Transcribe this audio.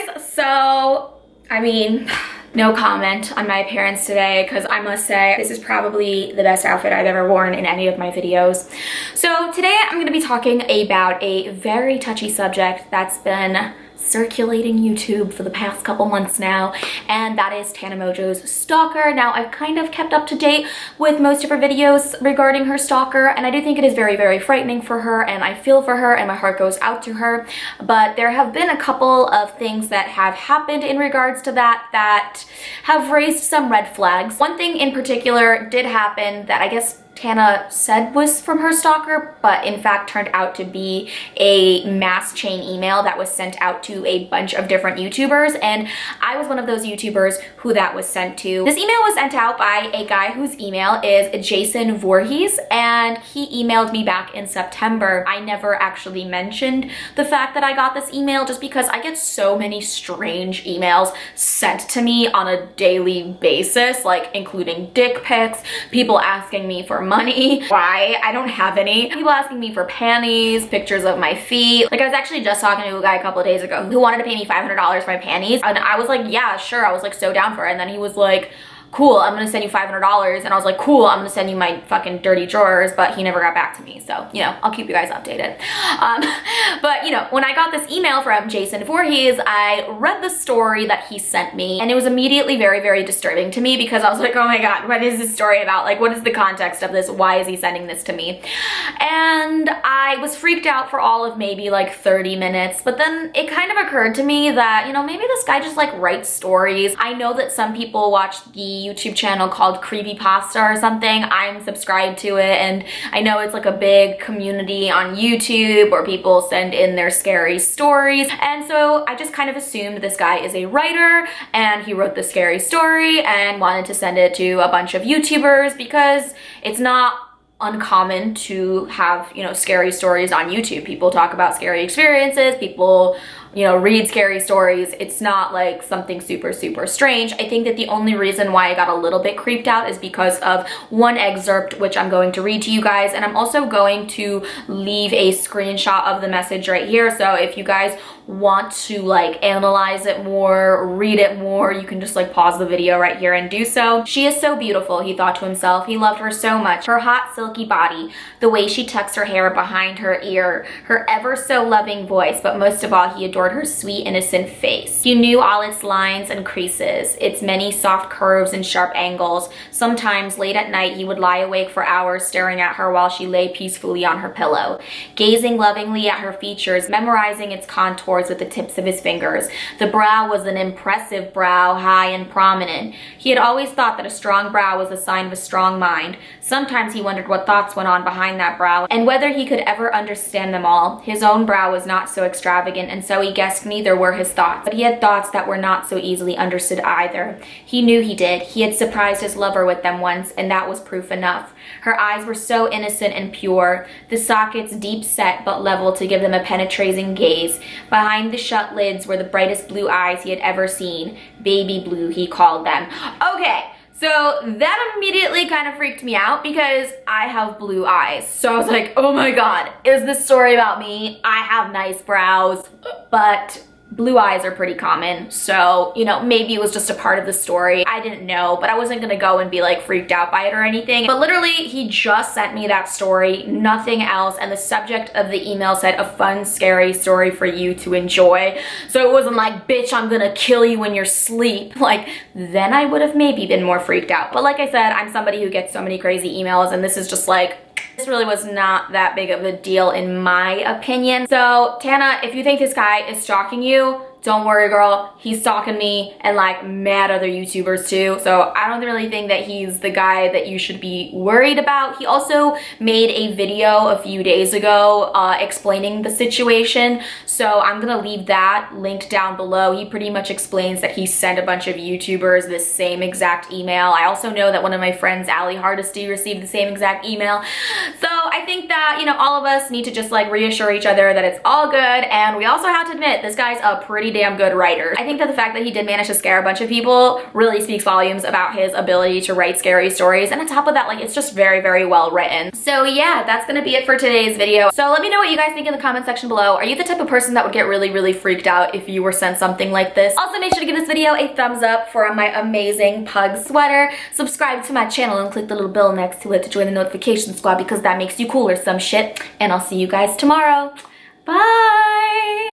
guys, so I mean, no comment on my appearance today because I must say this is probably the best outfit I've ever worn in any of my videos. So today I'm going to be talking about a very touchy subject that's been circulating YouTube for the past couple months now, and that is Tana Mongeau's stalker. Now, I've kind of kept up to date with most of her videos regarding her stalker, and I do think it is very, very frightening for her, and I feel for her, and my heart goes out to her. But there have been a couple of things that have happened in regards to that have raised some red flags. One thing in particular did happen that I guess Tana said was from her stalker, but in fact turned out to be a mass chain email that was sent out to a bunch of different YouTubers, and I was one of those YouTubers who that was sent to. This email was sent out by a guy whose email is Jason Voorhees, and he emailed me back in September. I never actually mentioned the fact that I got this email just because I get so many strange emails sent to me on a daily basis, like including dick pics, people asking me for money. Why? I don't have any. People asking me for panties, pictures of my feet. Like, I was actually just talking to a guy a couple of days ago who wanted to pay me $500 for my panties, and I was like, yeah, sure. I was like so down for it, and then he was like, cool, I'm gonna send you $500, and I was like, cool, I'm gonna send you my fucking dirty drawers, but he never got back to me, so, you know, I'll keep you guys updated. But, you know, when I got this email from Jason Voorhees, I read the story that he sent me, and it was immediately very, very disturbing to me because I was like, oh my god, what is this story about? Like, what is the context of this? Why is he sending this to me? And I was freaked out for all of maybe like 30 minutes, but then it kind of occurred to me that, you know, maybe this guy just like writes stories. I know that some people watch the YouTube channel called Creepypasta or something. I'm subscribed to it, and I know it's like a big community on YouTube where people send in their scary stories, and so I just kind of assumed this guy is a writer and he wrote the scary story and wanted to send it to a bunch of YouTubers because it's not uncommon to have, you know, scary stories on YouTube. People talk about scary experiences, people, you know, read scary stories. It's not like something super, super strange. I think that the only reason why I got a little bit creeped out is because of one excerpt, which I'm going to read to you guys, and I'm also going to leave a screenshot of the message right here. So if you guys want to like analyze it more, read it more, you can just like pause the video right here and do so. She is so beautiful, he thought to himself. He loved her so much. Her hot, silky body, the way she tucks her hair behind her ear, her ever so loving voice, but most of all, he adored her sweet, innocent face. He knew all its lines and creases, its many soft curves and sharp angles. Sometimes late at night, he would lie awake for hours staring at her while she lay peacefully on her pillow, gazing lovingly at her features, memorizing its contours with the tips of his fingers. The brow was an impressive brow, high and prominent. He had always thought that a strong brow was a sign of a strong mind. Sometimes he wondered what thoughts went on behind that brow, and whether he could ever understand them all. His own brow was not so extravagant, and so he guessed neither were his thoughts. But he had thoughts that were not so easily understood either. He knew he did. He had surprised his lover with them once, and that was proof enough. Her eyes were so innocent and pure, the sockets deep set but level to give them a penetrating gaze. Behind the shut lids were the brightest blue eyes he had ever seen. Baby blue, he called them. Okay. So that immediately kind of freaked me out because I have blue eyes. So I was like, oh my god, is this story about me? I have nice brows, but blue eyes are pretty common. So, you know, maybe it was just a part of the story. I didn't know, but I wasn't gonna go and be like freaked out by it or anything. But literally, he just sent me that story, nothing else. And the subject of the email said, a fun, scary story for you to enjoy. So it wasn't like, bitch, I'm gonna kill you in your sleep. Like, then I would have maybe been more freaked out. But like I said, I'm somebody who gets so many crazy emails, and this is just like, this really was not that big of a deal in my opinion. So Tana, if you think this guy is stalking you, don't worry, girl, he's stalking me and like mad other YouTubers too. So I don't really think that he's the guy that you should be worried about. He also made a video a few days ago explaining the situation. So I'm gonna leave that linked down below. He pretty much explains that he sent a bunch of YouTubers this same exact email. I also know that one of my friends, Ali Hardesty, received the same exact email. So I think that, you know, all of us need to just like reassure each other that it's all good. And we also have to admit, this guy's a pretty pretty damn good writer. I think that the fact that he did manage to scare a bunch of people really speaks volumes about his ability to write scary stories. And on top of that, like, it's just very, very well written. So yeah, that's gonna be it for today's video. So let me know what you guys think in the comment section below. Are you the type of person that would get really, really freaked out if you were sent something like this? Also, make sure to give this video a thumbs up for my amazing pug sweater. Subscribe to my channel and click the little bell next to it to join the notification squad because that makes you cool or some shit. And I'll see you guys tomorrow. Bye!